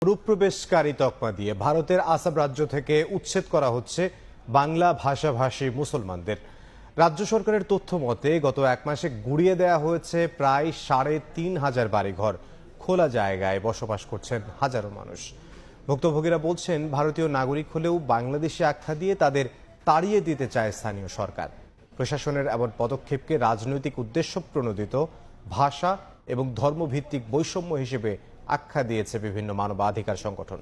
অনুপ্রবেশকারী তকমা দিয়ে ভারতের আসাম রাজ্য থেকে উচ্ছেদ করা হচ্ছে বাংলা ভাষাভাষী মুসলমানদের। রাজ্য সরকারের তথ্য মতে গত এক মাসে গুড়িয়ে দেয়া হয়েছে প্রায় ৩,৫০০ বাড়িঘর। খোলা জায়গায় বসবাস করছেন হাজারো মানুষ। ভুক্তভোগীরা বলছেন, ভারতীয় নাগরিক হলেও বাংলাদেশি আখ্যা দিয়ে তাদের তাড়িয়ে দিতে চায় স্থানীয় সরকার। প্রশাসনের এমন পদক্ষেপকে রাজনৈতিক উদ্দেশ্য প্রণোদিত ভাষা এবং ধর্মভিত্তিক বৈষম্য হিসেবে আখ্যা দিয়েছে বিভিন্ন মানবাধিকার সংগঠন।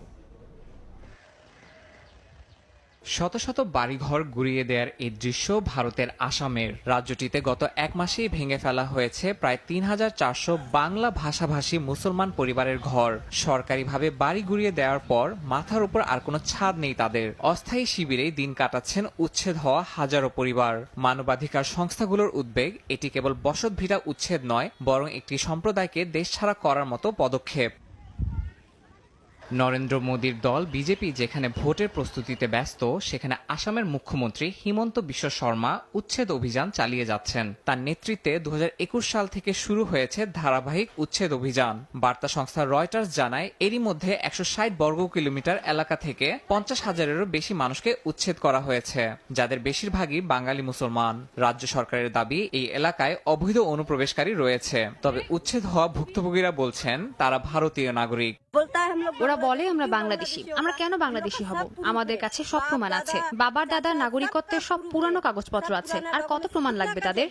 শত শত বাড়িঘর গুড়িয়ে দেওয়ার এই দৃশ্য ভারতের আসামের। রাজ্যটিতে গত এক মাসেই ভেঙে ফেলা হয়েছে প্রায় ৩,৪০০ বাংলা ভাষাভাষী মুসলমান পরিবারের ঘর। সরকারিভাবে বাড়ি গুড়িয়ে দেওয়ার পর মাথার উপর আর কোনো ছাদ নেই তাদের। অস্থায়ী শিবিরেই দিন কাটাচ্ছেন উচ্ছেদ হওয়া হাজারো পরিবার। মানবাধিকার সংস্থাগুলোর উদ্বেগ, এটি কেবল বসতভিটা উচ্ছেদ নয়, বরং একটি সম্প্রদায়কে দেশছাড়া করার মতো পদক্ষেপ। নরেন্দ্র মোদীর দল বিজেপি যেখানে ভোটের প্রস্তুতিতে ব্যস্ত, সেখানে আসামের মুখ্যমন্ত্রী হিমন্ত বিশ্ব শর্মা উচ্ছেদ অভিযান চালিয়ে যাচ্ছেন। তার নেতৃত্বে ২০২১ সাল থেকে শুরু হয়েছে ধারাবাহিক উচ্ছেদ অভিযান। বার্তা সংস্থা রয়টার্স জানায়, এরই মধ্যে ১৬০ বর্গ কিলোমিটার এলাকা থেকে ৫০,০০০-এরও বেশি মানুষকে উচ্ছেদ করা হয়েছে, যাদের বেশিরভাগই বাঙালি মুসলমান। রাজ্য সরকারের দাবি, এই এলাকায় অবৈধ অনুপ্রবেশকারী রয়েছে। তবে উচ্ছেদ হওয়া ভুক্তভোগীরা বলছেন তারা ভারতীয় নাগরিক। ওরা বলে আমরা বাংলাদেশি। আমরা কেন বাংলাদেশি হব? আমাদের কাছে সব প্রমাণ আছে। বাবার দাদার নাগরিকত্বের সব পুরানো কাগজপত্র আছে। আর কত প্রমাণ লাগবে তাদের?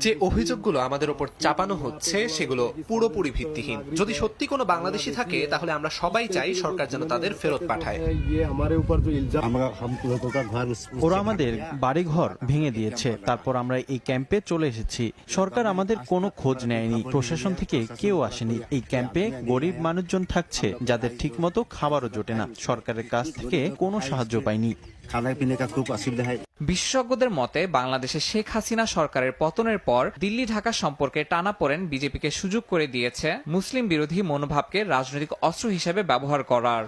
যে অভিযোগগুলো আমাদের উপর চাপানো হচ্ছে সেগুলো পুরোপুরি ভিত্তিহীন। যদি সত্যি কোনো বাংলাদেশি থাকে, তাহলে আমরা সবাই চাই সরকার যেন তাদের ফেরত পাঠায়। ওরা আমাদের বাড়িঘর ভেঙে দিয়েছে, তারপর আমরা এই ক্যাম্পে চলে এসেছি। সরকার আমাদের কোনো খোঁজ নেয়নি, প্রশাসন থেকে কেউ আসেনি। এই ক্যাম্পে গরিব মানুষজন থাকছে যাদের ঠিকমতো খাবারও জোটে না। সরকারের কাছ থেকে কোনো সাহায্য পাইনি। বিশেষজ্ঞদের মতে, বাংলাদেশে শেখ হাসিনা সরকারের পতনের পর দিল্লি ঢাকা সম্পর্কে টানাপোড়েন বিজেপিকে সুযোগ করে দিয়েছে মুসলিম বিরোধী মনোভাবকে রাজনৈতিক অস্ত্র হিসেবে ব্যবহার করার।